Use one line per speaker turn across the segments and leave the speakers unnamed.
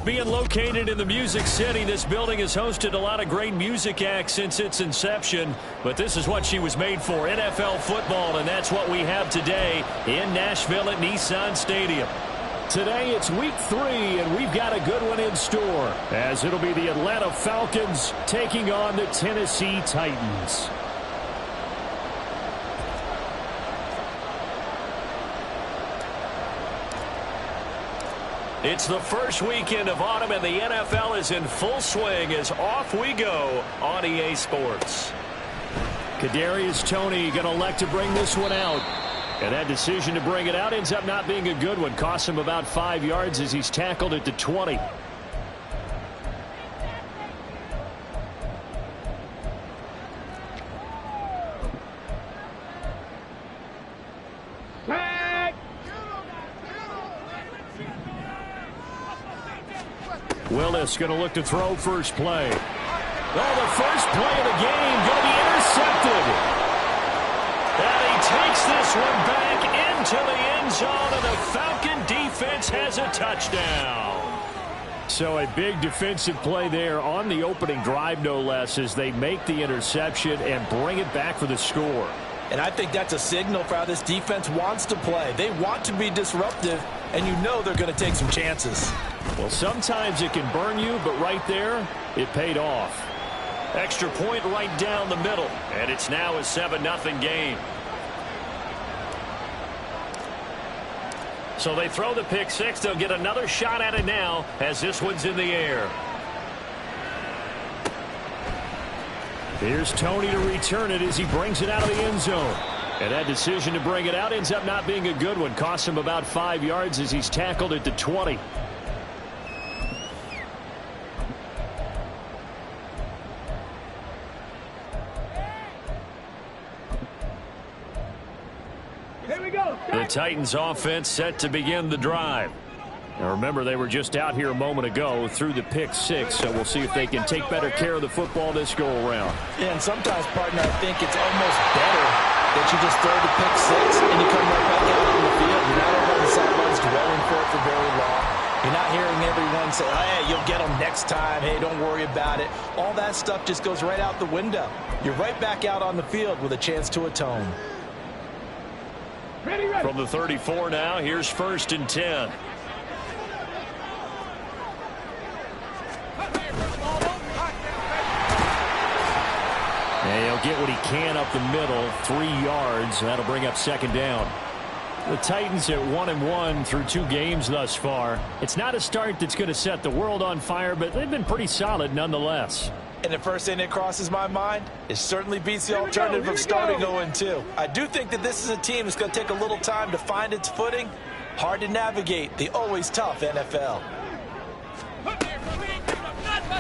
Being located in the Music City, this building has hosted a lot of great music acts since its inception. But this is what she was made for, NFL football, and that's what we have today in Nashville at Nissan Stadium. Today it's week 3, and we've got a good one in store, as it'll be the Atlanta Falcons taking on the Tennessee Titans. It's the first weekend of autumn, and the NFL is in full swing as off we go on EA Sports. Kadarius Toney going to elect to bring this one out. And that decision to bring it out ends up not being a good one. Costs him about 5 yards as he's tackled at the 20. Willis going to look to throw first play. Oh, the first play of the game going to be intercepted. And he takes this one back into the end zone, and the Falcon defense has a touchdown. So a big defensive play there on the opening drive, no less, as they make the interception and bring it back for the score.
And I think that's a signal for how this defense wants to play. They want to be disruptive, and you know they're going to take some chances.
Well, sometimes it can burn you, but right there, it paid off. Extra point right down the middle, and it's now a 7-0 game. So they throw the pick six. They'll get another shot at it now as this one's in the air. Here's Toney to return it as he brings it out of the end zone. And that decision to bring it out ends up not being a good one. Costs him about 5 yards as he's tackled at the 20. The Titans offense set to begin the drive. Now remember, they were just out here a moment ago through the pick six, so we'll see if they can take better care of the football this go around.
Yeah, and sometimes, partner, I think it's almost better that you just throw the pick six and you come right back out on the field. You're not over on the sidelines dwelling for very long. You're not hearing everyone say, hey, you'll get them next time. Hey, don't worry about it. All that stuff just goes right out the window. You're right back out on the field with a chance to atone.
From the 34 now, here's 1st and 10. And he'll get what he can up the middle, 3 yards. That'll bring up 2nd down. The Titans at 1-1 through 2 games thus far. It's not a start that's going to set the world on fire, but they've been pretty solid nonetheless.
And the first thing that crosses my mind, it certainly beats the alternative of starting 0-2. I do think that this is a team that's going to take a little time to find its footing. Hard to navigate the always tough NFL.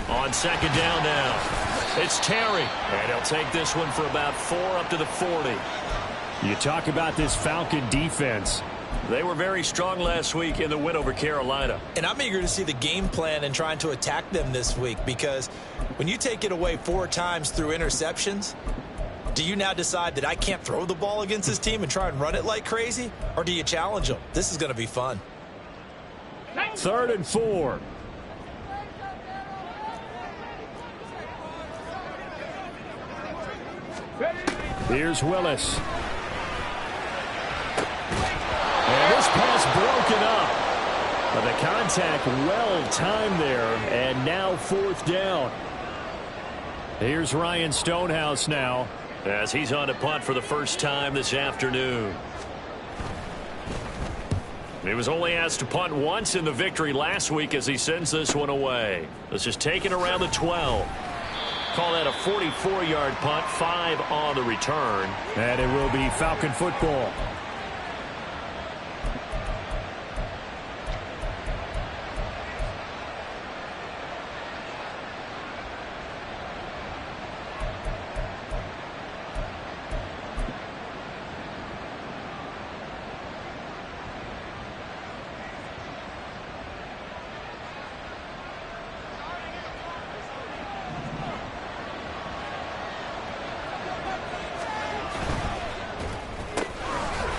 On 2nd down now, it's Terry. And he'll take this one for about 4 up to the 40. You talk about this Falcon defense. They were very strong last week in the win over Carolina.
And I'm eager to see the game plan and trying to attack them this week, because when you take it away 4 times through interceptions, do you now decide that I can't throw the ball against this team and try and run it like crazy? Or do you challenge them? This is going to be fun.
3rd and 4. Here's Willis. And this pass broken up. But the contact well timed there, and now 4th down. Here's Ryan Stonehouse now as he's on to punt for the first time this afternoon. He was only asked to punt once in the victory last week as he sends this one away. This is taken around the 12. Call that a 44-yard punt, 5 on the return. And it will be Falcon football.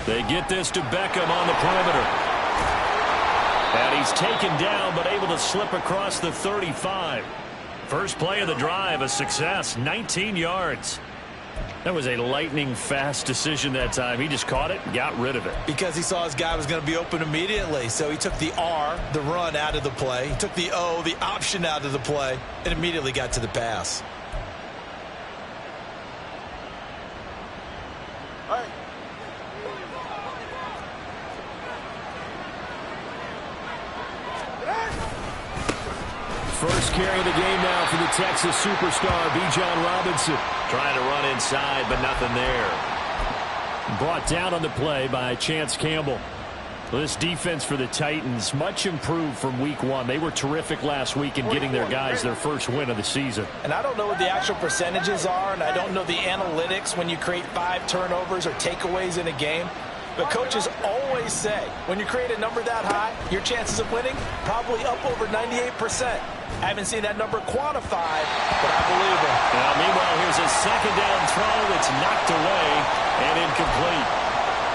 They get this to Beckham on the perimeter. And he's taken down, but able to slip across the 35. First play of the drive, a success, 19 yards. That was a lightning-fast decision that time. He just caught it and got rid of it.
Because he saw his guy was going to be open immediately. So he took the R, the run, out of the play. He took the O, the option, out of the play, and immediately got to the pass.
All right.
First carry of the game now for the Texas superstar, Bijan Robinson. Trying to run inside, but nothing there. Brought down on the play by Chance Campbell. Well, this defense for the Titans, much improved from week one. They were terrific last week in getting their guys their first win of the season.
And I don't know what the actual percentages are, and I don't know the analytics when you create 5 turnovers or takeaways in a game. But coaches always say, when you create a number that high, your chances of winning probably up over 98%. I haven't seen that number quantified, but I believe it.
Now, meanwhile, here's a second down throw that's knocked away and incomplete.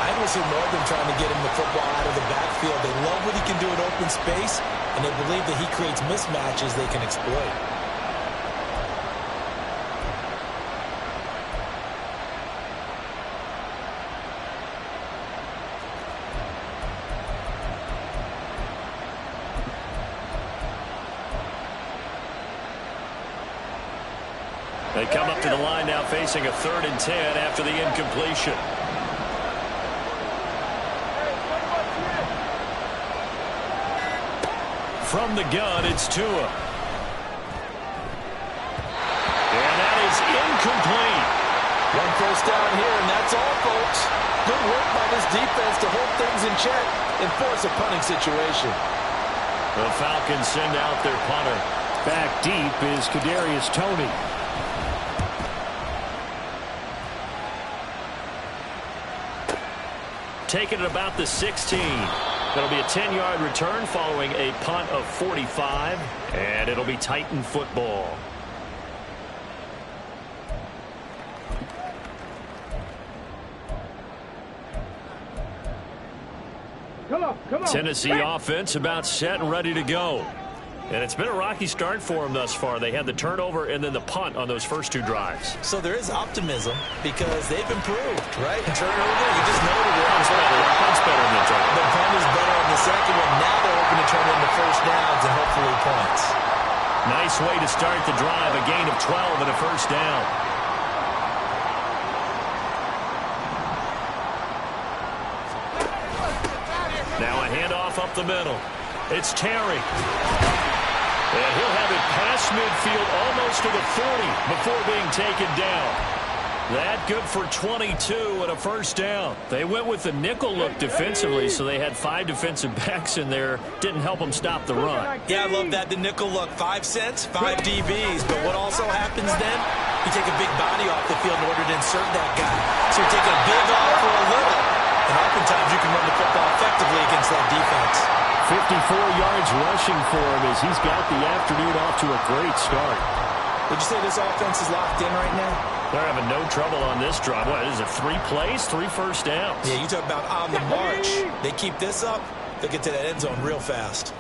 I will see more of them trying to get him the football out of the backfield. They love what he can do in open space, and they believe that he creates mismatches they can exploit.
They come up to the line now facing a 3rd and 10 after the incompletion. From the gun, it's Tua. And that is incomplete.
1 first down here, and that's all, folks. Good work by this defense to hold things in check and force a punting situation.
The Falcons send out their punter. Back deep is Kadarius Toney. Taking it about the 16. That'll be a 10-yard return following a punt of 45, and it'll be Titan football.
Come on.
Tennessee offense about set and ready to go. And it's been a rocky start for them thus far. They had the turnover and then the punt on those first 2 drives.
So there is optimism because they've improved, right? Turnover, you just know the
Punt's better than the turnover.
The punt is better on the second one. Now they're hoping to turn it into first downs and hopefully points.
Nice way to start the drive. A gain of 12 and a first down. Now a handoff up the middle. It's Terry. And he'll have it past midfield almost to the 40 before being taken down. That good for 22 and a first down. They went with the nickel look defensively, so they had 5 defensive backs in there. Didn't help them stop the run.
Yeah, I love that. The nickel look, 5 cents, 5 DBs. But what also happens then, you take a big body off the field in order to insert that guy. So you take a big off for a little. And oftentimes you can run the football effectively against that defense.
54 yards rushing for him as he's got the afternoon off to a great start.
Would you say this offense is locked in right now?
They're having no trouble on this drive. What is it, 3 plays, 3 first downs?
Yeah, you talk about on the march. They keep this up, they get to that end zone real fast.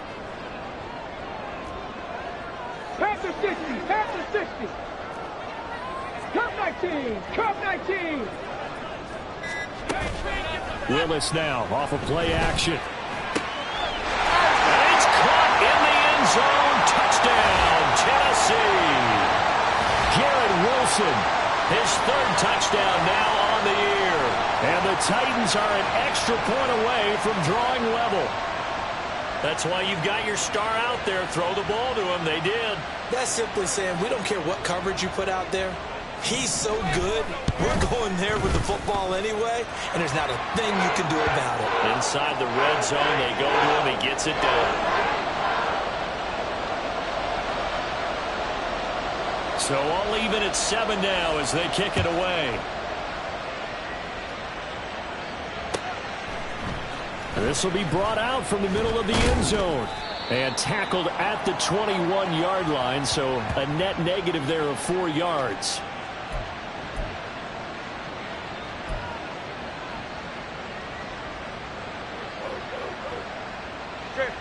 Pass to 60. Cup 19.
Willis now off of play action. And it's caught in the end zone. Touchdown, Tennessee. Garrett Wilson, his 3rd touchdown now on the year. And the Titans are an extra point away from drawing level. That's why you've got your star out there. Throw the ball to him. They did.
That's simply saying we don't care what coverage you put out there. He's so good, we're going there with the football anyway, and there's not a thing you can do about it.
Inside the red zone, they go to him. He gets it done. So all even at 7 now as they kick it away. This will be brought out from the middle of the end zone and tackled at the 21-yard line, so a net negative there of 4 yards.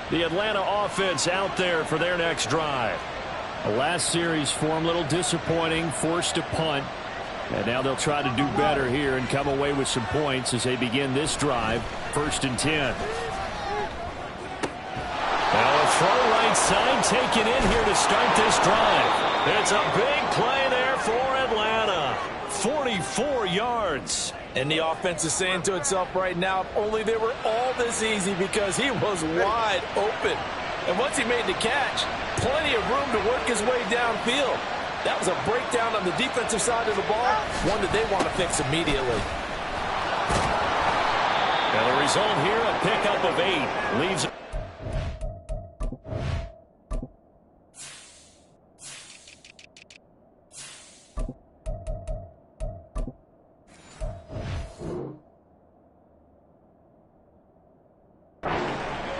The Atlanta offense out there for their next drive. The last series for them, a little disappointing, forced to punt. And now they'll try to do better here and come away with some points as they begin this drive. 1st and 10. Now a throw right side taken in here to start this drive. It's a big play there for Atlanta. 44 yards.
And the offense is saying to itself right now, if only they were all this easy, because he was wide open. And once he made the catch, plenty of room to work his way downfield. That was a breakdown on the defensive side of the ball, one that they want to fix immediately.
And the result here, a pickup of 8. Leaves...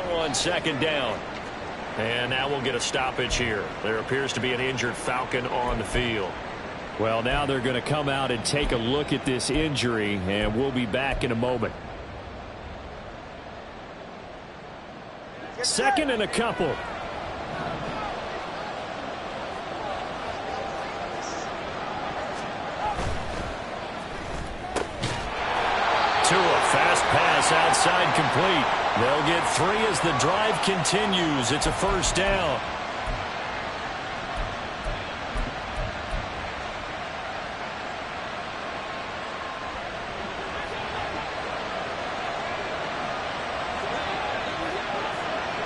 on 2nd down. And now we'll get a stoppage here. There appears to be an injured Falcon on the field. Well, now they're going to come out and take a look at this injury, and we'll be back in a moment. 2nd and a couple. Tua, fast pass outside, complete. They'll get 3 as the drive continues. It's a 1st down.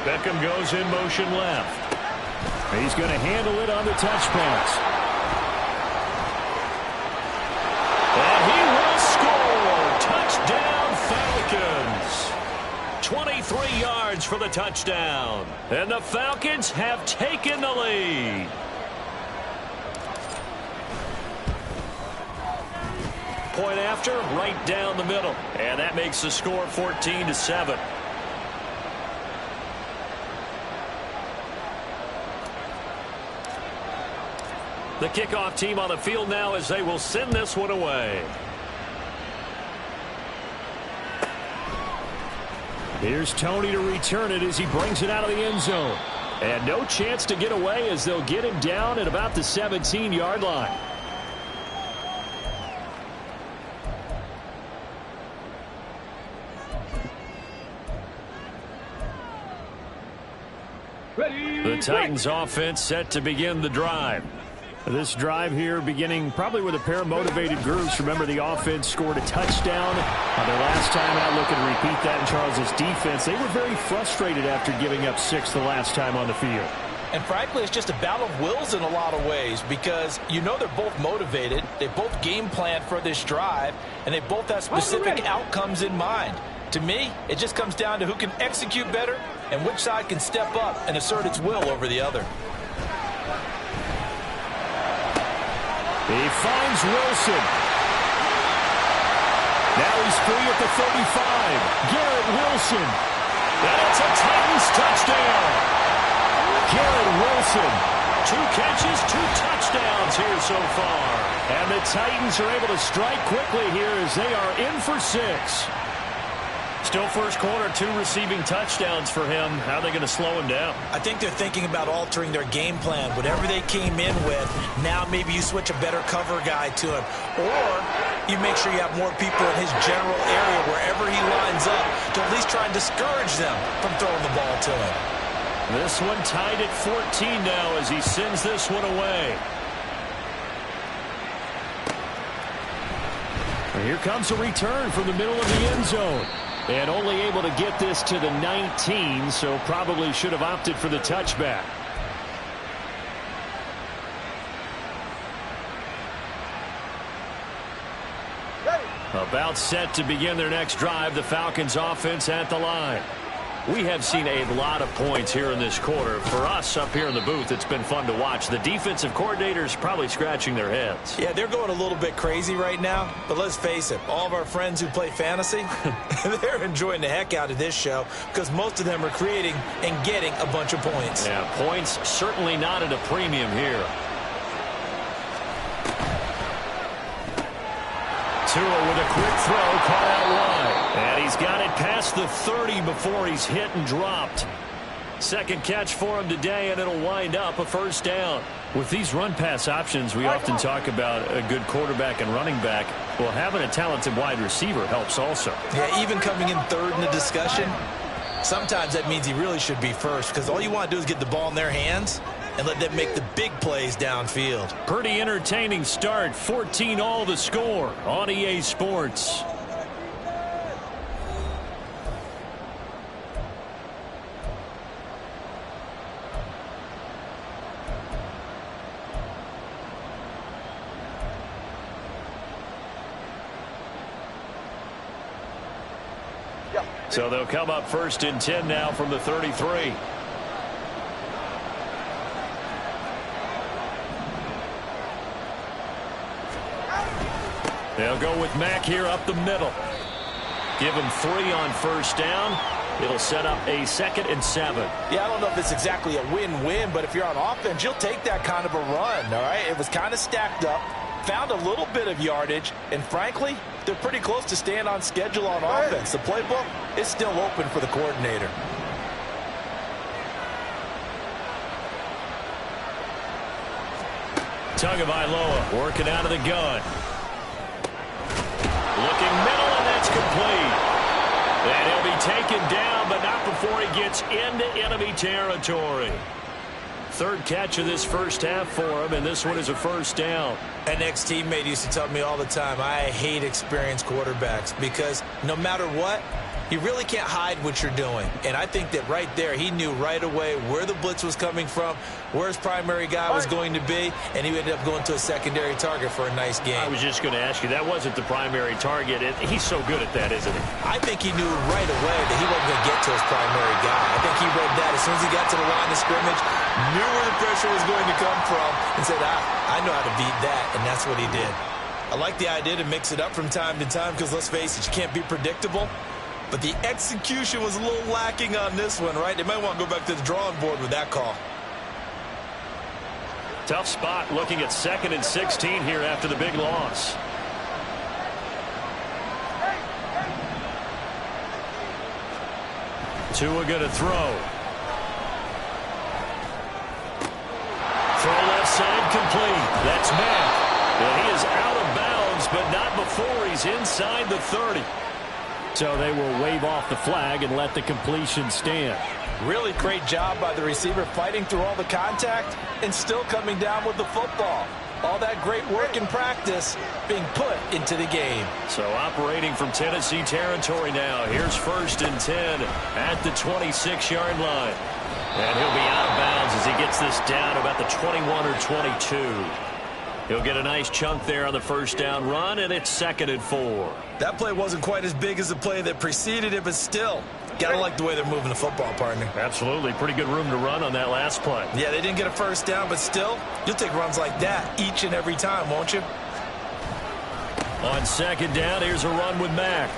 Beckham goes in motion left. He's going to handle it on the touch pass. And he will score. Touchdown, Falcons. 23 yards for the touchdown. And the Falcons have taken the lead. Point after, right down the middle. And that makes the score 14-7. The kickoff team on the field now as they will send this one away. Here's Tony to return it as he brings it out of the end zone. And no chance to get away as they'll get him down at about the 17-yard line. The Titans offense set to begin the drive. This drive here beginning probably with a pair of motivated groups. Remember, the offense scored a touchdown on their last time out. Looking to repeat that in Charles's defense. They were very frustrated after giving up 6 the last time on the field.
And frankly, it's just a battle of wills in a lot of ways, because you know they're both motivated. They both game planned for this drive, and they both have specific outcomes in mind. To me, it just comes down to who can execute better and which side can step up and assert its will over the other.
He finds Wilson. Now he's free at the 35. Garrett Wilson. And it's a Titans touchdown. Garrett Wilson. 2 catches, 2 touchdowns here so far. And the Titans are able to strike quickly here as they are in for 6. Still first quarter, 2 receiving touchdowns for him. How are they going to slow him down?
I think they're thinking about altering their game plan. Whatever they came in with, now maybe you switch a better cover guy to him. Or you make sure you have more people in his general area wherever he lines up to at least try and discourage them from throwing the ball to him.
This one tied at 14 now as he sends this one away. And here comes a return from the middle of the end zone. And only able to get this to the 19, so probably should have opted for the touchback. About set to begin their next drive, the Falcons offense at the line. We have seen a lot of points here in this quarter. For us up here in the booth, it's been fun to watch. The defensive coordinators probably scratching their heads.
Yeah, they're going a little bit crazy right now. But let's face it, all of our friends who play fantasy, they're enjoying the heck out of this show because most of them are creating and getting a bunch of points.
Yeah, points certainly not at a premium here. Tua with a quick throw, caught out wide. And he's got it past the 30 before he's hit and dropped. Second catch for him today, and it'll wind up a first down. With these run-pass options, we often talk about a good quarterback and running back. Well, having a talented wide receiver helps also.
Yeah, even coming in third in the discussion, sometimes that means he really should be first, because all you want to do is get the ball in their hands and let them make the big plays downfield.
Pretty entertaining start. 14-all the score on EA Sports. So they'll come up 1st and 10 now from the 33. They'll go with Mack here up the middle. Give him 3 on first down. It'll set up a 2nd and 7.
Yeah, I don't know if it's exactly a win-win, but if you're on offense, you'll take that kind of a run, all right? It was kind of stacked up, found a little bit of yardage, and frankly, they're pretty close to staying on schedule on offense. The playbook is still open for the coordinator.
Tagovailoa working out of the gun. Looking middle, and that's complete. And he'll be taken down, but not before he gets into enemy territory. 3rd catch of this first half for him, and this one is a first down.
An ex-teammate used to tell me all the time, I hate experienced quarterbacks because no matter what, you really can't hide what you're doing. And I think that right there, he knew right away where the blitz was coming from, where his primary guy was going to be, and he ended up going to a secondary target for a nice game.
I was just going to ask you, that wasn't the primary target. He's so good at that, isn't he?
I think he knew right away that he wasn't going to get to his primary guy. I think he read that as soon as he got to the line of scrimmage, knew where the pressure was going to come from, and said, I know how to beat that, and that's what he did. I like the idea to mix it up from time to time because, let's face it, you can't be predictable. But the execution was a little lacking on this one, right? They might want to go back to the drawing board with that call.
Tough spot looking at 2nd and 16 here after the big loss. Tua going to throw. Throw left side complete. That's Mack. And he is out of bounds, but not before he's inside the 30. So they will wave off the flag and let the completion stand.
Really great job by the receiver fighting through all the contact and still coming down with the football. All that great work in practice being put into the game.
So operating from Tennessee territory now. Here's 1st and 10 at the 26-yard line. And he'll be out of bounds as he gets this down about the 21 or 22. He'll get a nice chunk there on the first down run, and it's 2nd and 4.
That play wasn't quite as big as the play that preceded it, but still, gotta like the way they're moving the football, partner.
Absolutely. Pretty good room to run on that last play.
Yeah, they didn't get a first down, but still, you'll take runs like that each and every time, won't you?
On 2nd down, here's a run with Mack.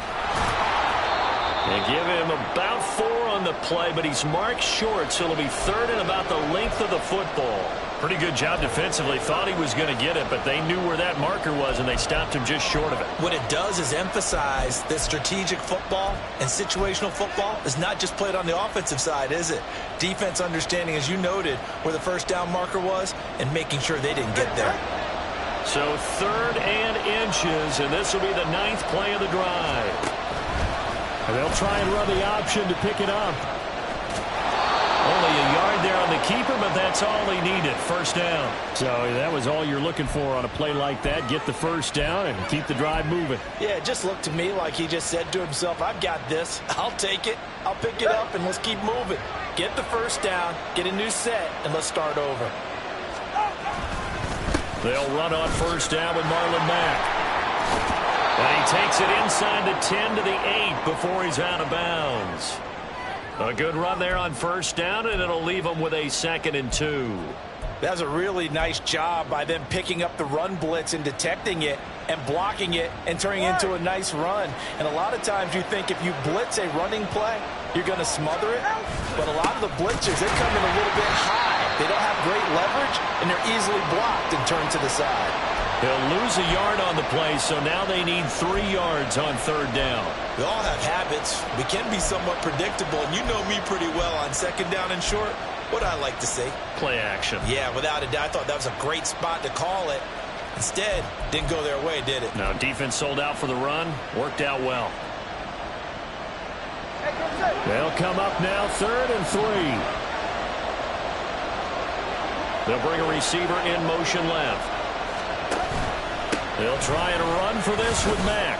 They give him about 4 on the play, but he's marked short, so it'll be 3rd and about the length of the football. Pretty good job defensively. Thought he was going to get it, but they knew where that marker was, and they stopped him just short of it.
What it does is emphasize that strategic football and situational football is not just played on the offensive side, is it? Defense understanding, as you noted, where the first down marker was and making sure they didn't get there.
So 3rd and inches, and this will be the 9th play of the drive. And they'll try and run the option to pick it up. Only a yard there on the keeper, but that's all he needed. First down. So that was all you're looking for on a play like that. Get the first down and keep the drive moving.
Yeah, it just looked to me like he just said to himself, I've got this. I'll take it. I'll pick it up, and let's keep moving. Get the first down, get a new set, and let's start over.
They'll run on first down with Marlon Mack. And he takes it inside the 10 to the 8 before he's out of bounds. A good run there on first down, and it'll leave him with a 2nd and 2.
That was a really nice job by them picking up the run blitz and detecting it and blocking it and turning it into a nice run. And a lot of times you think if you blitz a running play, you're going to smother it. But a lot of the blitzers, they come in a little bit high. They don't have great leverage, and they're easily blocked and turned to the side.
He'll lose a yard on the play, so now they need 3 yards on 3rd down.
We all have habits. We can be somewhat predictable, and you know me pretty well on 2nd down and short. What I like to say?
Play action.
Yeah, without a doubt. I thought that was a great spot to call it. Instead, didn't go their way, did it?
Now, defense sold out for the run. Worked out well. They'll come up now 3rd and 3. They'll bring a receiver in motion left. They'll try and run for this with Mack.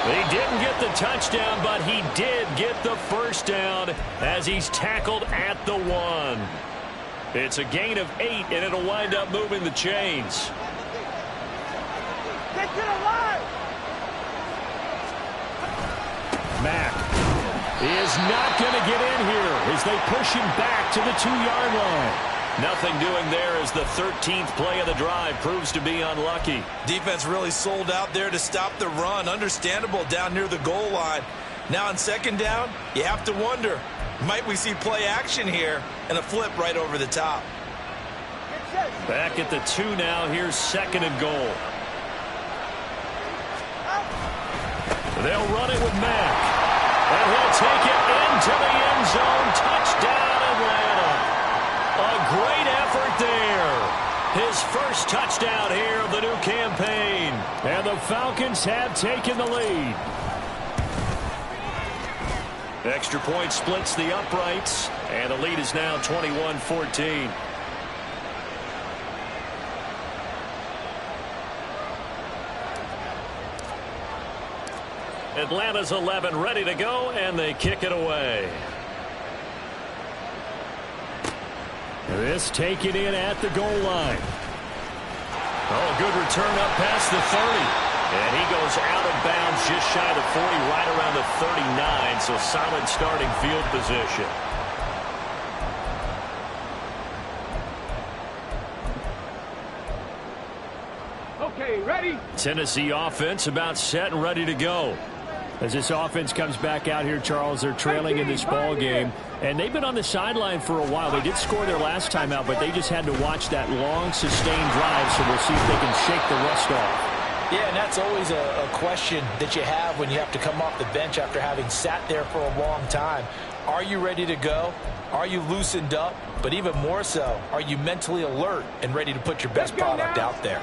He didn't get the touchdown, but he did get the 1st down as he's tackled at the 1. It's a gain of 8, and it'll wind up moving the chains.
Get to the line!
Mack is not going to get in here as they push him back to the 2-yard line. Nothing doing there as the 13th play of the drive proves to be unlucky.
Defense really sold out there to stop the run. Understandable down near the goal line. Now on 2nd down, you have to wonder, might we see play action here and a flip right over the top?
Back at the 2 now. Here's 2nd and goal. They'll run it with Mack. And he'll take it into the end zone. Touchdown, Atlanta. A great effort there. His 1st touchdown here of the new campaign. And the Falcons have taken the lead. Extra point splits the uprights. And the lead is now 21-14. Atlanta's 11 ready to go, and they kick it away. This taken in at the goal line. Oh, good return up past the 30. And he goes out of bounds just shy of the 40, right around the 39, so solid starting field position.
Okay, ready?
Tennessee offense about set and ready to go. As this offense comes back out here, Charles, they're trailing in this ball game, and they've been on the sideline for a while. They did score their last time out, but they just had to watch that long, sustained drive, so we'll see if they can shake the rust off.
Yeah, and that's always a question that you have when you have to come off the bench after having sat there for a long time. Are you ready to go? Are you loosened up? But even more so, are you mentally alert and ready to put your best product out there?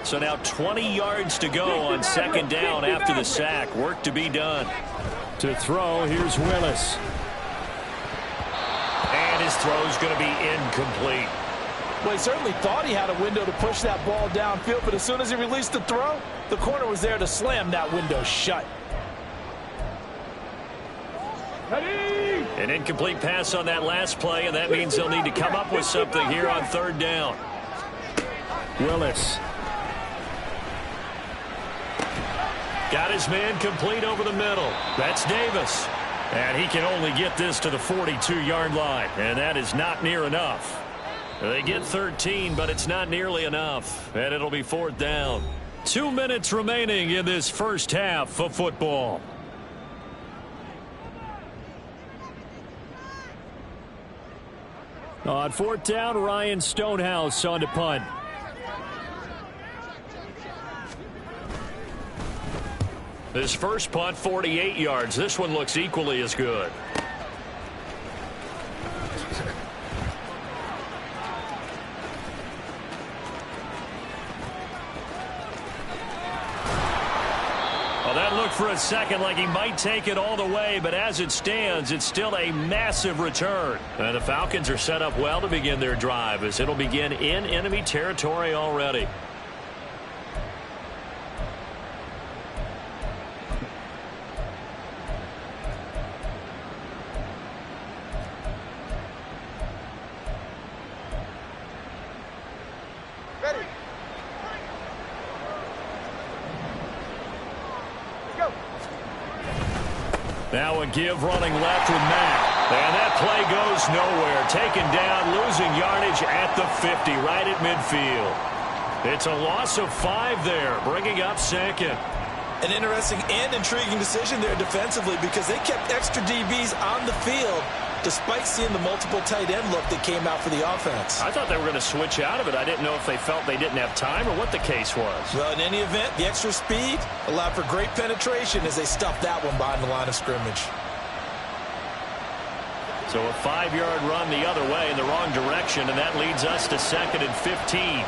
So now 20 yards to go on 2nd down after the sack. Work to be done. To throw, here's Willis. And his throw's going to be incomplete.
Well, he certainly thought he had a window to push that ball downfield, but as soon as he released the throw, the corner was there to slam that window shut.
Ready?
An incomplete pass on that last play, and that means they'll need to come up with something here on 3rd down. Willis. Got his man complete over the middle. That's Davis. And he can only get this to the 42-yard line. And that is not near enough. They get 13, but it's not nearly enough. And it'll be 4th down. 2 minutes remaining in this first half of football. On 4th down, Ryan Stonehouse on to punt. This first punt, 48 yards. This one looks equally as good. Well, that looked for a second like he might take it all the way, but as it stands, it's still a massive return. And the Falcons are set up well to begin their drive as it'll begin in enemy territory already. Now a give running left with Mack. And that play goes nowhere. Taken down, losing yardage at the 50, right at midfield. It's a loss of 5 there, bringing up 2nd.
An interesting and intriguing decision there defensively because they kept extra DBs on the field despite seeing the multiple tight end look that came out for the offense.
I thought they were going to switch out of it. I didn't know if they felt they didn't have time or what the case was.
Well, in any event, the extra speed allowed for great penetration as they stuffed that one behind the line of scrimmage.
So a 5-yard run the other way in the wrong direction, and that leads us to 2nd and 15.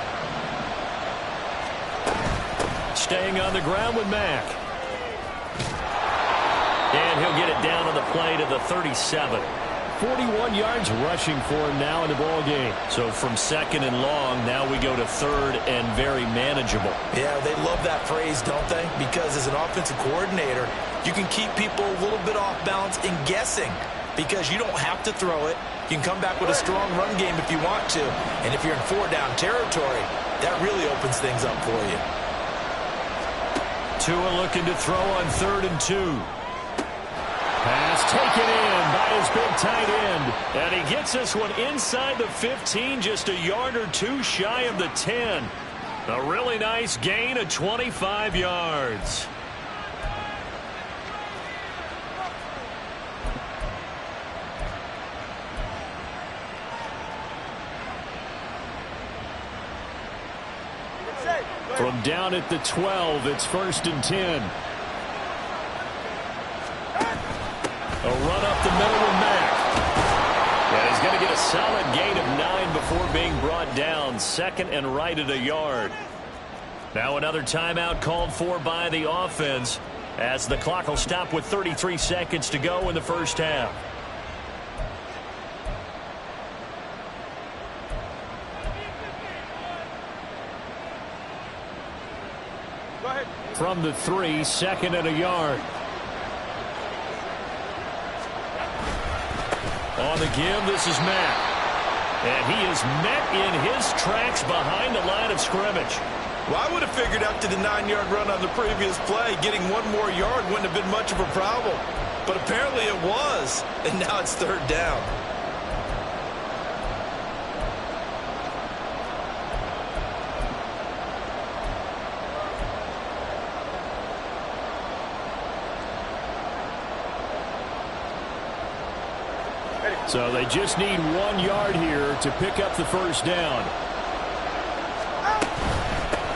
Staying on the ground with Mack. And he'll get it down on the play to the 37. 41 yards rushing for him now in the ball game. So from 2nd and long, now we go to 3rd and very manageable.
Yeah, they love that phrase, don't they? Because as an offensive coordinator, you can keep people a little bit off balance and guessing. Because you don't have to throw it. You can come back with a strong run game if you want to. And if you're in 4-down territory, that really opens things up for you.
Tua looking to throw on 3rd and 2. Pass taken in by his big tight end. And he gets this one inside the 15, just a yard or two shy of the 10. A really nice gain of 25 yards. From down at the 12, it's 1st and 10. A run up the middle with Mack. And he's going to get a solid gain of 9 before being brought down. 2nd and right at a yard. Now another timeout called for by the offense as the clock will stop with 33 seconds to go in the first half. From the 3, 2nd and a yard. On the give, this is Mack. And he is met in his tracks behind the line of scrimmage.
Well, I would have figured after the 9-yard run on the previous play, getting 1 more yard wouldn't have been much of a problem. But apparently it was, and now it's 3rd down.
So they just need 1 yard here to pick up the first down.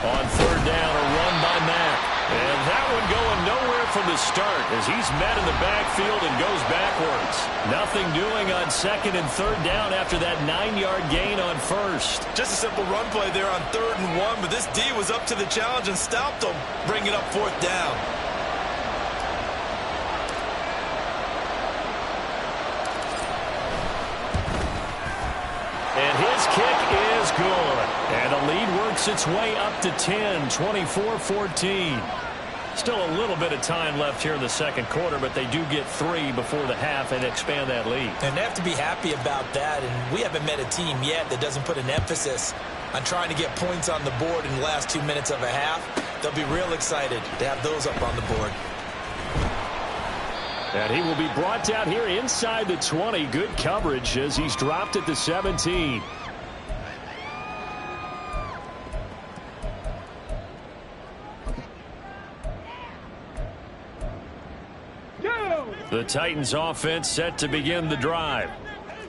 On 3rd down, a run by Mack. And that one going nowhere from the start as he's met in the backfield and goes backwards. Nothing doing on 2nd and 3rd down after that 9-yard gain on 1st.
Just a simple run play there on 3rd and 1, but this D was up to the challenge and stopped him, bringing up 4th down.
And his kick is good. And the lead works its way up to 10, 24-14. Still a little bit of time left here in the second quarter, but they do get 3 before the half and expand that lead.
And they have to be happy about that. And we haven't met a team yet that doesn't put an emphasis on trying to get points on the board in the last 2 minutes of a half. They'll be real excited to have those up on the board.
And he will be brought down here inside the 20. Good coverage as he's dropped at the 17. The Titans offense set to begin the drive.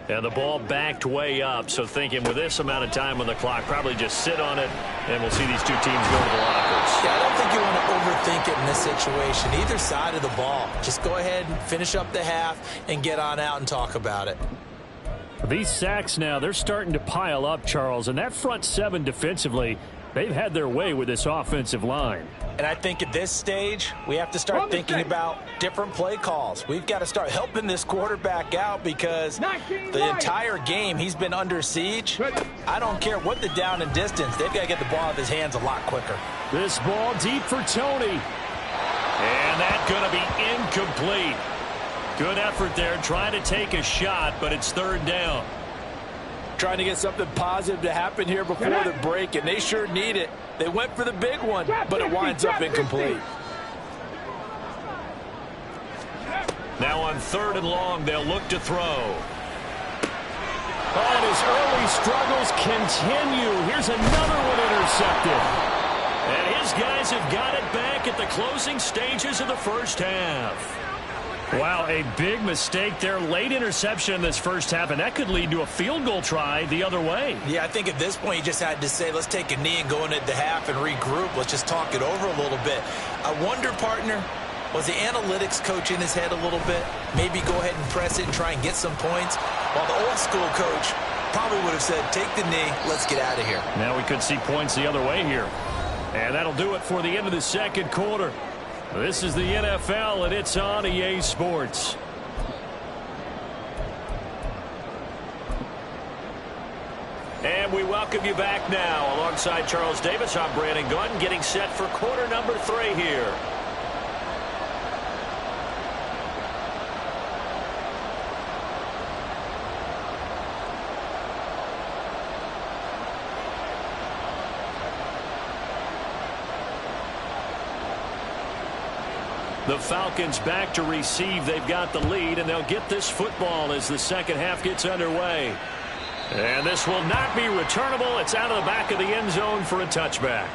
And the ball backed way up, so thinking with this amount of time on the clock, probably just sit on it, and we'll see these two teams go to the lockers.
Yeah, I don't think you want to overthink it in this situation. Either side of the ball. Just go ahead and finish up the half and get on out and talk about it.
These sacks now, they're starting to pile up, Charles, and that front 7 defensively, they've had their way with this offensive line.
And I think at this stage, we have to start thinking about different play calls. We've got to start helping this quarterback out because the entire game he's been under siege. I don't care what the down and distance. They've got to get the ball out of his hands a lot quicker.
This ball deep for Tony. And that's going to be incomplete. Good effort there trying to take a shot, but it's 3rd down.
Trying to get something positive to happen here before the break, and they sure need it. They went for the big one, but it winds up incomplete.
Now on 3rd and long, they'll look to throw. And his early struggles continue. Here's another one intercepted. And his guys have got it back at the closing stages of the first half. Wow, a big mistake there. Late interception in this first half, and that could lead to a field goal try the other way.
Yeah, I think at this point you just had to say, let's take a knee and go into the half and regroup. Let's just talk it over a little bit. I wonder, partner, was the analytics coach in his head a little bit? Maybe go ahead and press it and try and get some points? While the old school coach probably would have said, take the knee, let's get out of here.
Now we could see points the other way here. And that'll do it for the end of the second quarter. This is the NFL, and it's on EA Sports. And we welcome you back now. Alongside Charles Davis, I'm Brandon Gunn, getting set for quarter number 3 here. The Falcons back to receive. They've got the lead, and they'll get this football as the second half gets underway. And this will not be returnable. It's out of the back of the end zone for a touchback.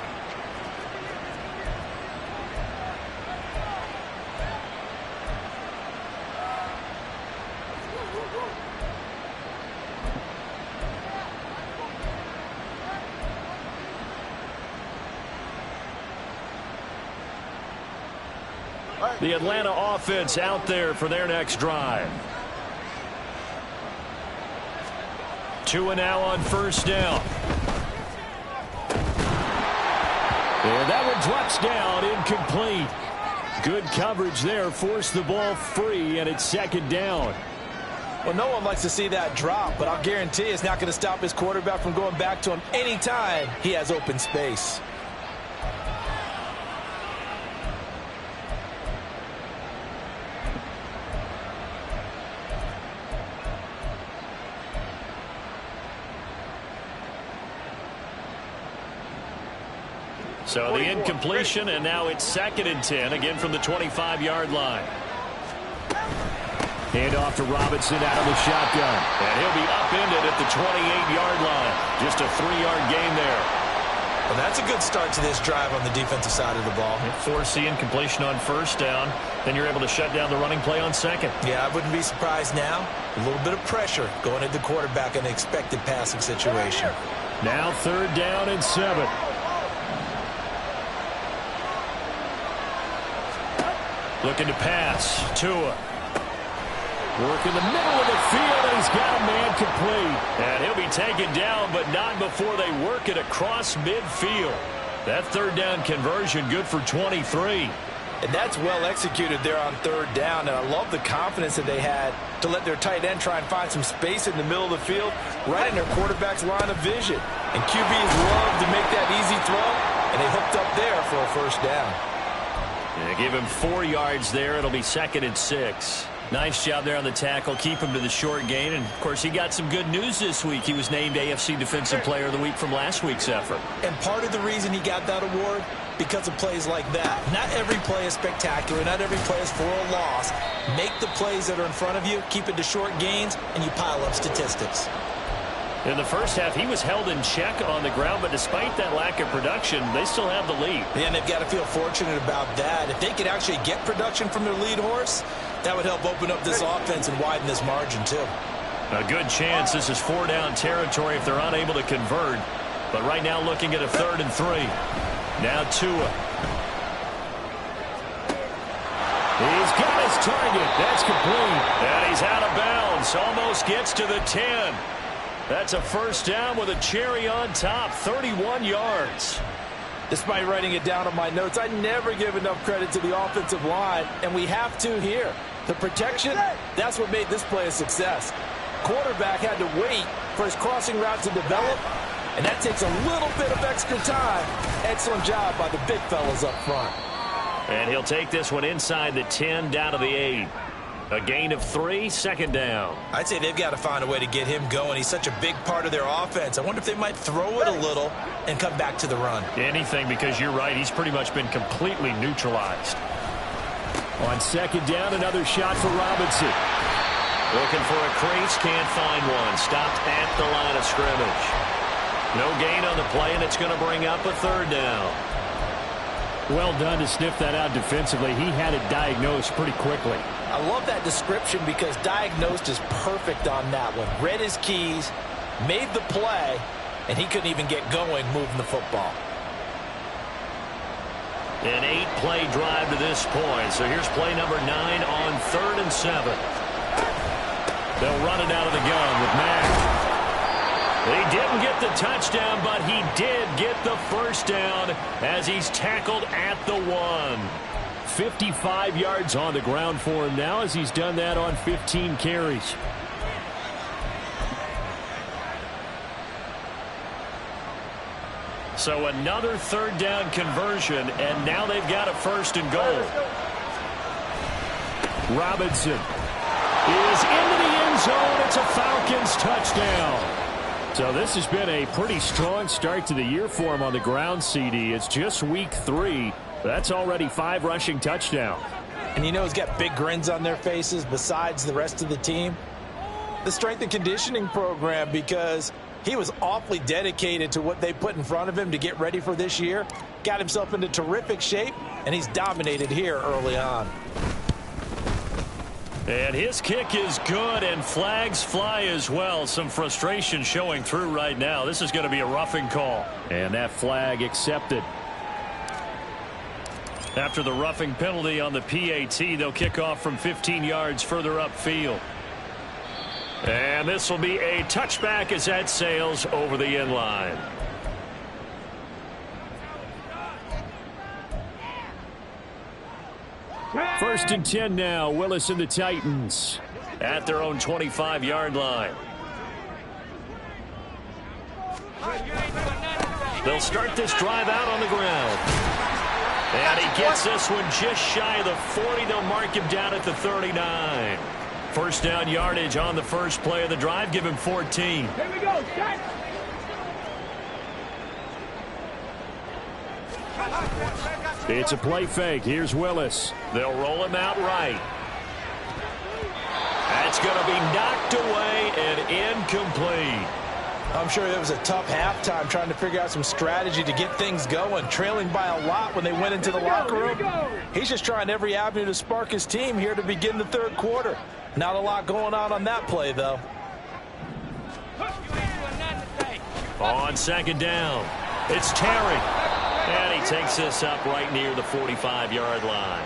The Atlanta offense out there for their next drive. Tua now on first down. And that one drops down, incomplete. Good coverage there, forced the ball free, and it's second down.
Well, no one likes to see that drop, but I'll guarantee it's not going to stop his quarterback from going back to him anytime he has open space.
So the incompletion, and now it's 2nd and 10, again from the 25-yard line. Hand off to Robinson out of the shotgun. And he'll be upended at the 28-yard line. Just a 3-yard gain there.
Well, that's a good start to this drive on the defensive side of the ball.
Force the incompletion on first down. Then you're able to shut down the running play on second.
Yeah, I wouldn't be surprised now. A little bit of pressure going at the quarterback in an expected passing situation.
Now 3rd down and 7. Looking to pass. Tua. Work in the middle of the field, and he's got a man complete. And he'll be taken down, but not before they work it across midfield. That 3rd down conversion good for 23.
And that's well executed there on 3rd down. And I love the confidence that they had to let their tight end try and find some space in the middle of the field, right in their quarterback's line of vision. And QBs love to make that easy throw, and they hooked up there for a first down.
Yeah, give him 4 yards there. It'll be 2nd and 6. Nice job there on the tackle. Keep him to the short gain. And, of course, he got some good news this week. He was named AFC Defensive Player of the Week from last week's effort.
And part of the reason he got that award, because of plays like that. Not every play is spectacular. Not every play is for a loss. Make the plays that are in front of you, keep it to short gains, and you pile up statistics.
In the first half, he was held in check on the ground, but despite that lack of production, they still have the lead.
Yeah, and they've got to feel fortunate about that. If they could actually get production from their lead horse, that would help open up this offense and widen this margin, too.
A good chance this is 4-down territory if they're unable to convert. But right now looking at a 3rd and 3. Now Tua. He's got his target. That's complete. And he's out of bounds. Almost gets to the 10. That's a first down with a cherry on top, 31 yards.
Despite writing it down on my notes, I never give enough credit to the offensive line, and we have to here. The protection, that's what made this play a success. Quarterback had to wait for his crossing route to develop, and that takes a little bit of extra time. Excellent job by the big fellas up front.
And he'll take this one inside the 10, down to the 8. A gain of 3, 2nd down.
I'd say they've got to find a way to get him going. He's such a big part of their offense. I wonder if they might throw it a little and come back to the run.
Anything, because you're right. He's pretty much been completely neutralized. On 2nd down, another shot for Robinson. Looking for a crease, can't find one. Stopped at the line of scrimmage. No gain on the play, and it's going to bring up a 3rd down. Well done to sniff that out defensively. He had it diagnosed pretty quickly.
I love that description because diagnosed is perfect on that one. Read his keys, made the play, and he couldn't even get going moving the football.
An 8-play drive to this point. So here's play number 9 on 3rd and 7. They'll run it out of the gun with Mack. He didn't get the touchdown, but he did get the first down as he's tackled at the 1. 55 yards on the ground for him now as he's done that on 15 carries. So another 3rd down conversion, and now they've got a 1st and goal. Robinson is into the end zone. It's a Falcons touchdown. So this has been a pretty strong start to the year for him on the ground, CD. It's just week 3. That's already 5 rushing touchdowns.
And you know he's got big grins on their faces besides the rest of the team. The strength and conditioning program, because he was awfully dedicated to what they put in front of him to get ready for this year. Got himself into terrific shape, and he's dominated here early on.
And his kick is good, and flags fly as well. Some frustration showing through right now. This is going to be a roughing call. And that flag accepted. After the roughing penalty on the PAT, they'll kick off from 15 yards further upfield. And this will be a touchback as that sails over the end line. First and 10 now. Willis and the Titans at their own 25-yard line. They'll start this drive out on the ground. And he gets this one just shy of the 40. They'll mark him down at the 39. First down yardage on the first play of the drive. Give him 14.
Here we go, set.
It's a play fake. Here's Willis. They'll roll him out right. That's going to be knocked away and incomplete.
I'm sure it was a tough halftime trying to figure out some strategy to get things going, trailing by a lot when they went into the locker room. He's just trying every avenue to spark his team here to begin the 3rd quarter. Not a lot going on that play, though.
On 2nd down, it's Terry. And he takes this up right near the 45-yard line.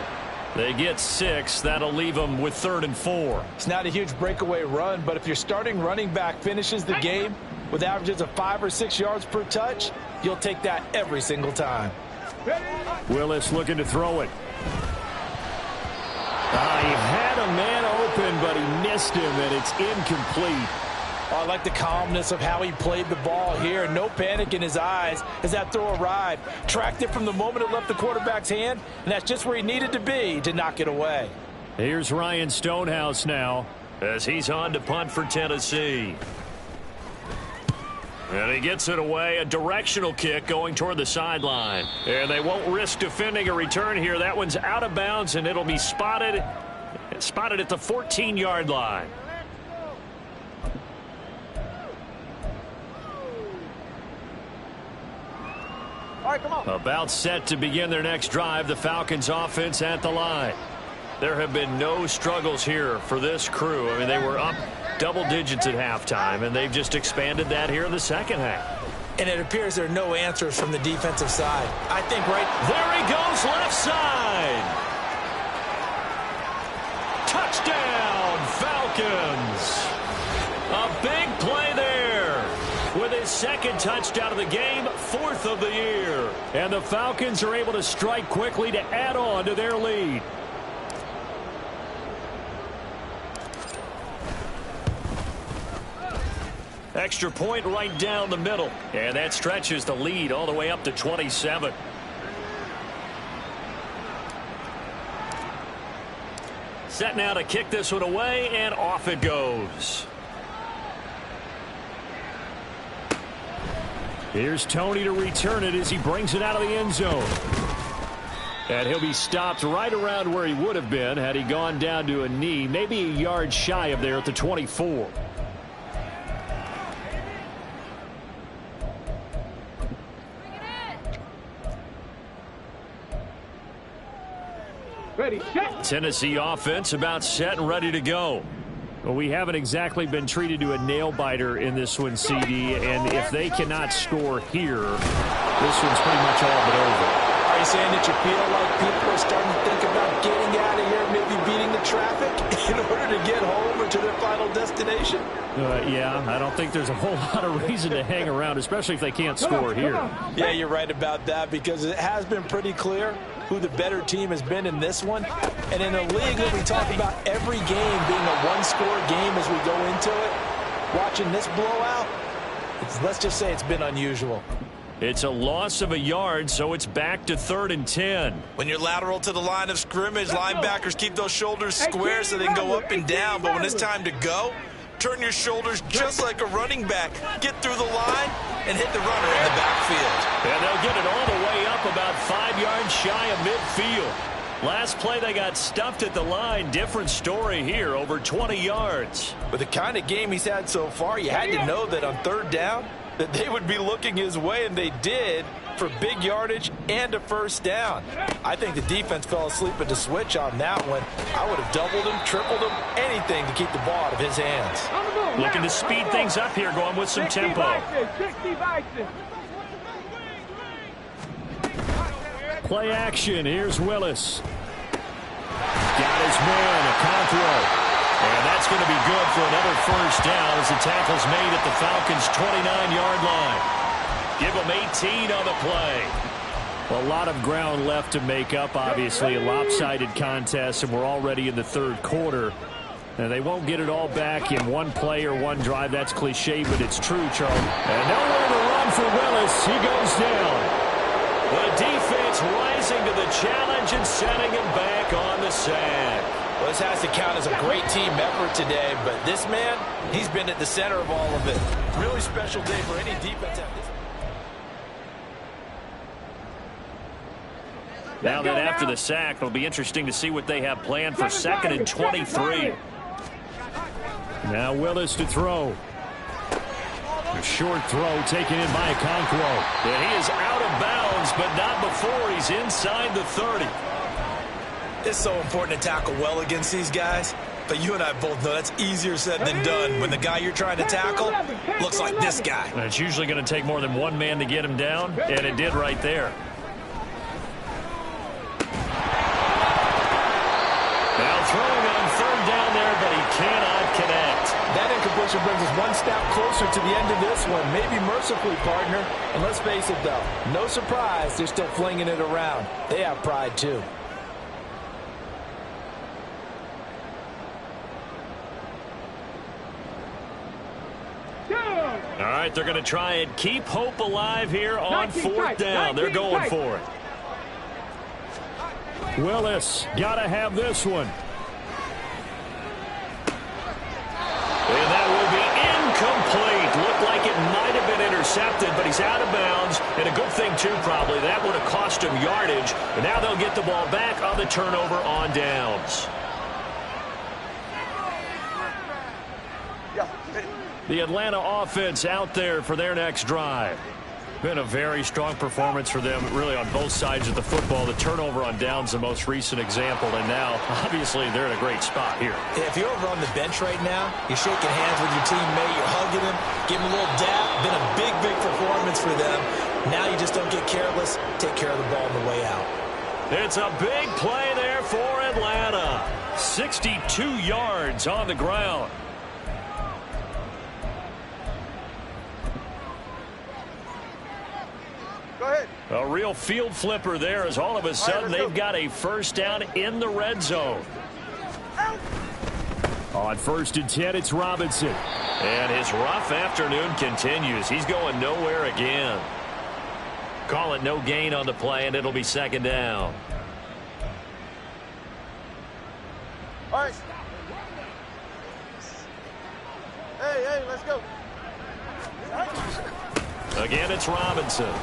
They get 6. That'll leave them with 3rd and 4.
It's not a huge breakaway run, but if your starting running back finishes the game with averages of 5 or 6 yards per touch, you'll take that every single time.
Willis looking to throw it. He had a man open, but he missed him, and it's incomplete.
I like the calmness of how he played the ball here. No panic in his eyes as that throw arrived. Tracked it from the moment it left the quarterback's hand, and that's just where he needed to be to knock it away.
Here's Ryan Stonehouse now as he's on to punt for Tennessee. And he gets it away, a directional kick going toward the sideline. And they won't risk defending a return here. That one's out of bounds, and it'll be spotted at the 14-yard line.
All right, come on.
About set to begin their next drive, the Falcons offense at the line. There have been no struggles here for this crew. I mean, they were up double digits at halftime, and they've just expanded that here in the second half.
And it appears there are no answers from the defensive side. I think
there he goes, left side. Touchdown, Falcons. A big play there with his 2nd touchdown of the game, 4th of the year. And the Falcons are able to strike quickly to add on to their lead. Extra point right down the middle. And that stretches the lead all the way up to 27. Set now to kick this one away, and off it goes. Here's Tony to return it as he brings it out of the end zone. And he'll be stopped right around where he would have been had he gone down to a knee, maybe a yard shy of there at the 24.
ready. Set.
Tennessee offense about set and ready to go. Well, we haven't exactly been treated to a nail-biter in this one, CD, and if they cannot score here, this one's pretty much all but over.
Are you saying that you feel like people are starting to think about getting out of here, maybe beating the traffic in order to get home or to their final destination?
Yeah, I don't think there's a whole lot of reason to hang around, especially if they can't score here.
Yeah, you're right about that, because it has been pretty clear who the better team has been in this one. And in a league that we talk about every game being a one-score game as we go into it, watching this blowout, let's just say it's been unusual.
It's a loss of a yard, so it's back to 3rd and 10.
When you're lateral to the line of scrimmage, linebackers keep those shoulders square so they can go up and down. But when it's time to go, turn your shoulders just like a running back. Get through the line and hit the runner in the backfield.
And they'll get it all the way up about 5 yards shy of midfield. Last play, they got stuffed at the line. Different story here, over 20 yards.
With the kind of game he's had so far, you had to know that on 3rd down, that they would be looking his way, and they did, for big yardage and a 1st down. I think the defense fell asleep at the switch on that one. I would have doubled him, tripled him, anything to keep the ball out of his hands.
Looking to speed things up here, going with some tempo. Play action. Here's Willis. Got his man, a control. And that's going to be good for another 1st down as the tackle's made at the Falcons' 29-yard line. Give them 18 on the play. Well, a lot of ground left to make up, obviously. A lopsided contest, and we're already in the 3rd quarter. And they won't get it all back in one play or one drive. That's cliche, but it's true, Charles. And nowhere to run for Willis. He goes down. The defense rising to the challenge and setting him back on the sack.
Well, this has to count as a great team effort today, but this man, he's been at the center of all of it. Really special day for any defense at this.
Now that after the sack, it'll be interesting to see what they have planned for 2nd and 23. Now Willis to throw. A short throw taken in by Okonkwo. And he is out of bounds, but not before he's inside the 30.
It's so important to tackle well against these guys, but you and I both know that's easier said than done when the guy you're trying to tackle looks like this guy.
And it's usually going to take more than one man to get him down, and it did right there. Now throwing on 3rd down there, but he cannot connect.
That incompletion brings us one step closer to the end of this one, maybe mercifully, partner. And let's face it, though, no surprise, they're still flinging it around. They have pride, too.
All right, they're going to try and keep hope alive here on 4th down. They're going for it. Willis, got to have this one. And that will be incomplete. Looked like it might have been intercepted, but he's out of bounds. And a good thing, too, probably. That would have cost him yardage. And now they'll get the ball back on the turnover on downs. The Atlanta offense out there for their next drive. Been a very strong performance for them, really, on both sides of the football. The turnover on downs, the most recent example, and now, obviously, they're in a great spot here.
If you're over on the bench right now, you're shaking hands with your teammate, you're hugging him, giving him a little dap. Been a big, big performance for them. Now you just don't get careless. Take care of the ball on the way out.
It's a big play there for Atlanta. 62 yards on the ground. A real field flipper there, as all of a sudden they've got a 1st down in the red zone. On 1st and 10, it's Robinson. And his rough afternoon continues. He's going nowhere again. Call it no gain on the play, and it'll be 2nd down.
All right. Hey, let's go.
Again, it's Robinson.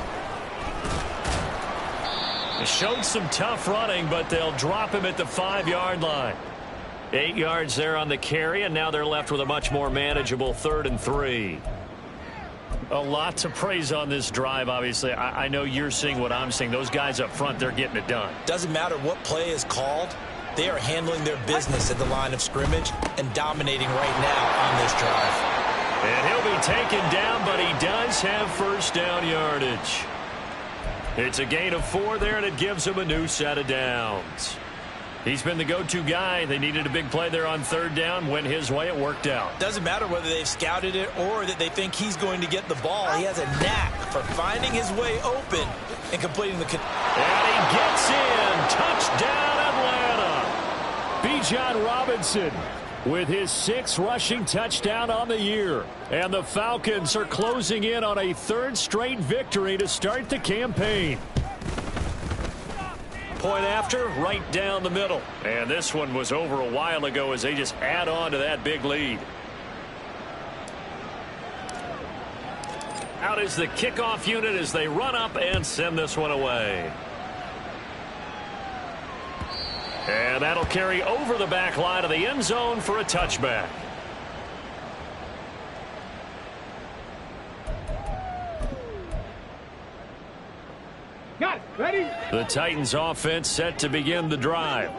He showed some tough running, but they'll drop him at the 5-yard line. 8 yards there on the carry, and now they're left with a much more manageable 3rd and 3. A lot to praise on this drive, obviously. I know you're seeing what I'm seeing. Those guys up front, they're getting it done.
Doesn't matter what play is called.
They are handling their business at the line of scrimmage and dominating right now on this drive.
And he'll be taken down, but he does have first down yardage. It's a gain of 4 there, and it gives him a new set of downs. He's been the go-to guy. They needed a big play there on third down. Went his way. It worked out.
Doesn't matter whether they've scouted it or that they think he's going to get the ball. He has a knack for finding his way open and completing the...
And he gets in. Touchdown, Atlanta. Bijan Robinson with his 6th rushing touchdown on the year. And the Falcons are closing in on a 3rd straight victory to start the campaign. Point after, right down the middle. And this one was over a while ago as they just add on to that big lead. Out is the kickoff unit as they run up and send this one away. And that'll carry over the back line of the end zone for a touchback.
Got it. Ready?
The Titans offense set to begin the drive.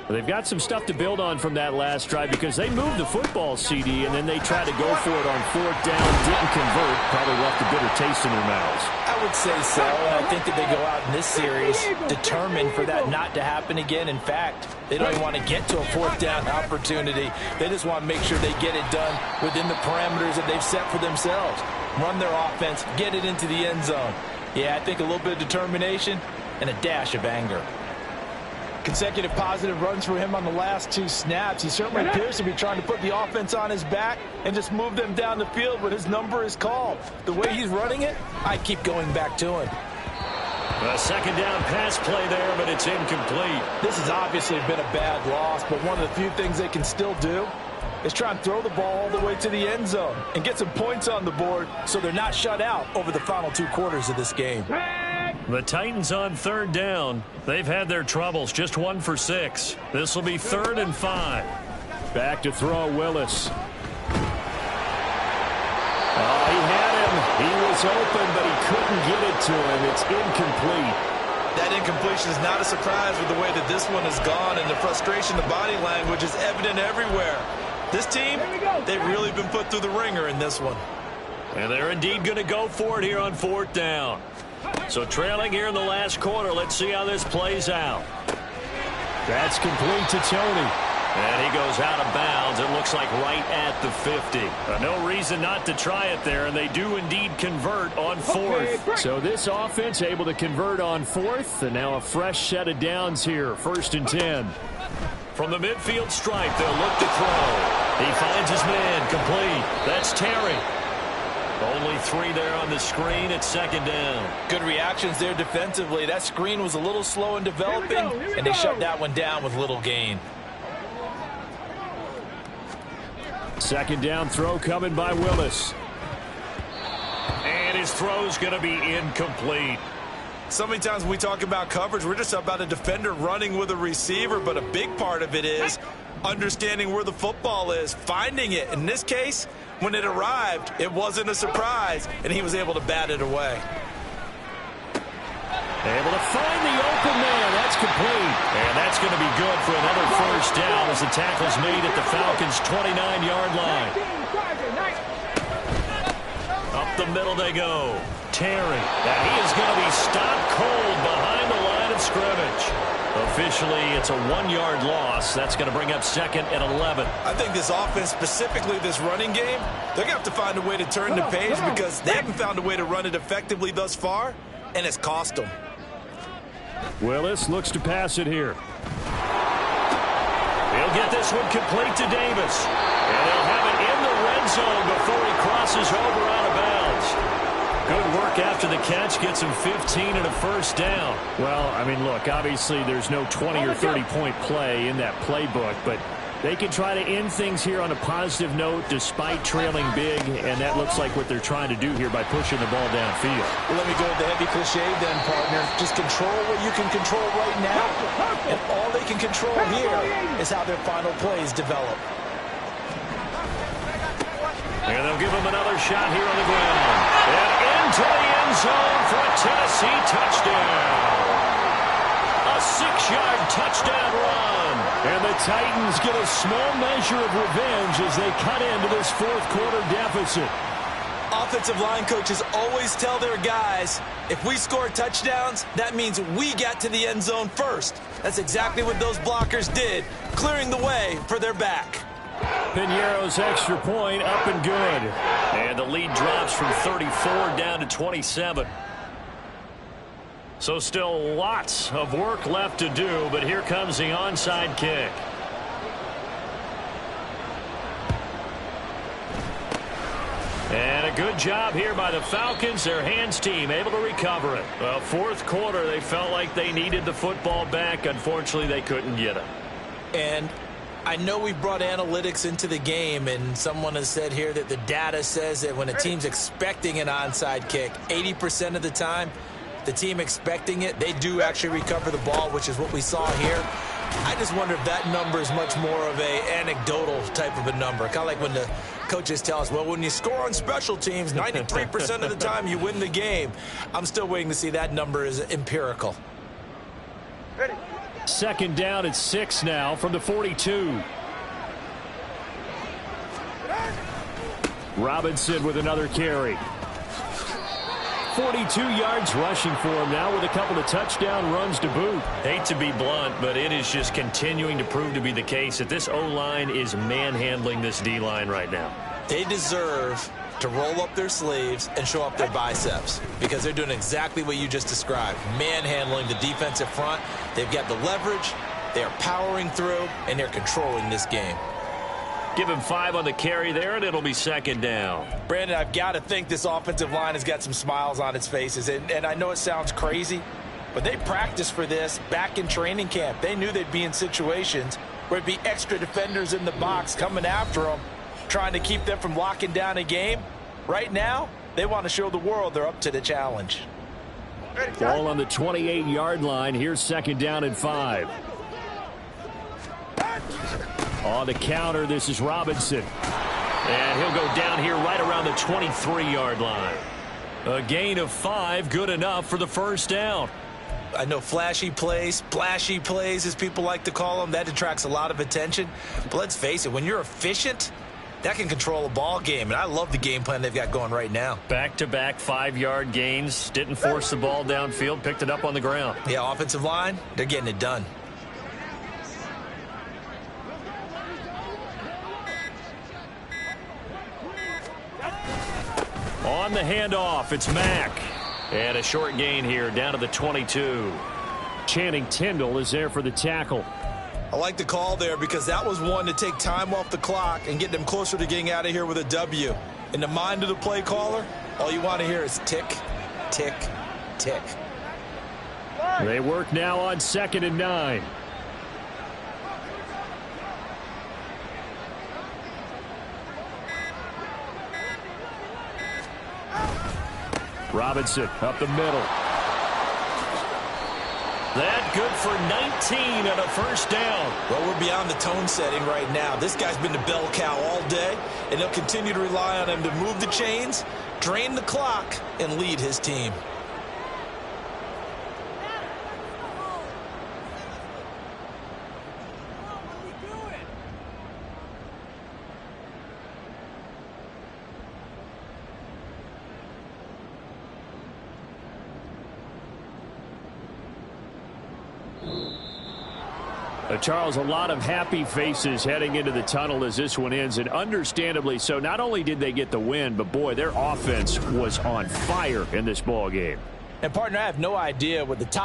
They've got some stuff to build on from that last drive because they moved the football, CD, and then they tried to go for it on 4th down, didn't convert, probably left a bitter taste in their mouths.
I would say so, and I think that they go out in this series determined for that not to happen again. In fact, they don't even want to get to a 4th down opportunity. They just want to make sure they get it done within the parameters that they've set for themselves. Run their offense, get it into the end zone. Yeah, I think a little bit of determination and a dash of anger. Consecutive positive runs for him on the last 2 snaps. He certainly appears to be trying to put the offense on his back and just move them down the field when his number is called. The way he's running it, I keep going back to him.
A 2nd down pass play there, but it's incomplete.
This has obviously been a bad loss, but one of the few things they can still do is try and throw the ball all the way to the end zone and get some points on the board so they're not shut out over the final 2 quarters of this game.
The Titans on 3rd down. They've had their troubles, just 1 for 6. This will be 3rd and 5. Back to throw Willis. Oh, he had him. He was open, but he couldn't get it to him. It's incomplete.
That incompletion is not a surprise with the way that this one has gone, and the frustration, the body language is evident everywhere. This team, they've really been put through the ringer in this one.
And they're indeed going to go for it here on 4th down. So trailing here in the last quarter. Let's see how this plays out. That's complete to Tony. And he goes out of bounds. It looks like right at the 50. No reason not to try it there, and they do indeed convert on 4th. So this offense able to convert on 4th, and now a fresh set of downs here. 1st and 10. From the midfield stripe, they'll look to throw. He finds his man, complete. That's Terry. Only 3 there on the screen. It's 2nd down.
Good reactions there defensively. That screen was a little slow in developing, and they shut that one down with little gain.
2nd down throw coming by Willis. And his throw's going to be incomplete.
So many times when we talk about coverage, we're just about a defender running with a receiver, but a big part of it is understanding where the football is, finding it. In this case, when it arrived, it wasn't a surprise, and he was able to bat it away.
Able to find the open man. That's complete. And that's going to be good for another 1st down as the tackle's made at the Falcons' 29-yard line. Up the middle they go. Terry. Now he is going to be stopped cold behind the line of scrimmage. Officially, it's a 1-yard loss. That's going to bring up 2nd and 11.
I think this offense, specifically this running game, they're going to have to find a way to turn the page because they haven't found a way to run it effectively thus far, and it's cost them.
Willis looks to pass it here. He'll get this one complete to Davis. And they'll have it in the red zone before he crosses over out of bounds. Good work after the catch. Gets him 15 and a 1st down. Well, I mean, look, obviously there's no 20 or 30-point play in that playbook, but they can try to end things here on a positive note despite trailing big, and that looks like what they're trying to do here by pushing the ball downfield.
Well, let me go with the heavy cliche then, partner. Just control what you can control right now, and all they can control here is how their final plays develop.
And they'll give him another shot here on the ground. And into the end zone for a Tennessee touchdown. A 6-yard touchdown run. And the Titans get a small measure of revenge as they cut into this fourth quarter deficit.
Offensive line coaches always tell their guys, if we score touchdowns, that means we got to the end zone first. That's exactly what those blockers did, clearing the way for their back.
Piñeiro's extra point up and good. And the lead drops from 34 down to 27. So still lots of work left to do, but here comes the onside kick. And a good job here by the Falcons, their hands team, able to recover it. Well, fourth quarter, they felt like they needed the football back. Unfortunately, they couldn't get it.
And I know we brought analytics into the game, and someone has said here that the data says that when a team's expecting an onside kick, 80% of the time, the team expecting it, they do actually recover the ball, which is what we saw here. I just wonder if that number is much more of a anecdotal type of a number. Kind of like when the coaches tell us, well, when you score on special teams, 93% of the time you win the game. I'm still waiting to see that number is empirical.
Ready.
Second down at 6 now from the 42. Robinson with another carry. 42 yards rushing for him now with a couple of touchdown runs to boot. Hate to be blunt, but it is just continuing to prove to be the case that this O-line is manhandling this D-line right now.
They deserve to roll up their sleeves and show up their biceps because they're doing exactly what you just described, manhandling the defensive front. They've got the leverage, they're powering through, and they're controlling this game.
Give him 5 on the carry there, and it'll be second down.
Brandon, I've got to think this offensive line has got some smiles on its faces, and I know it sounds crazy, but they practiced for this back in training camp. They knew they'd be in situations where it'd be extra defenders in the box coming after them, trying to keep them from locking down a game. Right now, they want to show the world they're up to the challenge.
Ball on the 28-yard line. Here's second down and 5. On the counter, this is Robinson. And he'll go down here right around the 23-yard line. A gain of 5, good enough for the first down.
I know flashy plays, splashy plays, as people like to call them, that attracts a lot of attention. But let's face it, when you're efficient, that can control a ball game. And I love the game plan they've got going right now.
Back-to-back 5-yard gains. Didn't force the ball downfield, picked it up on the ground.
Yeah, offensive line, they're getting it done.
On the handoff, it's Mack. And a short gain here, down to the 22. Channing Tindall is there for the tackle.
I like the call there because that was one to take time off the clock and get them closer to getting out of here with a W. In the mind of the play caller, all you want to hear is tick, tick, tick.
They work now on 2nd and 9. Robinson up the middle. That good for 19 and a first down.
Well, we're beyond the tone setting right now. This guy's been the bell cow all day, and they'll continue to rely on him to move the chains, drain the clock, and lead his team.
Charles, a lot of happy faces heading into the tunnel as this one ends, and understandably so. Not only did they get the win, but boy, their offense was on fire in this ball game.
And partner, I have no idea what the top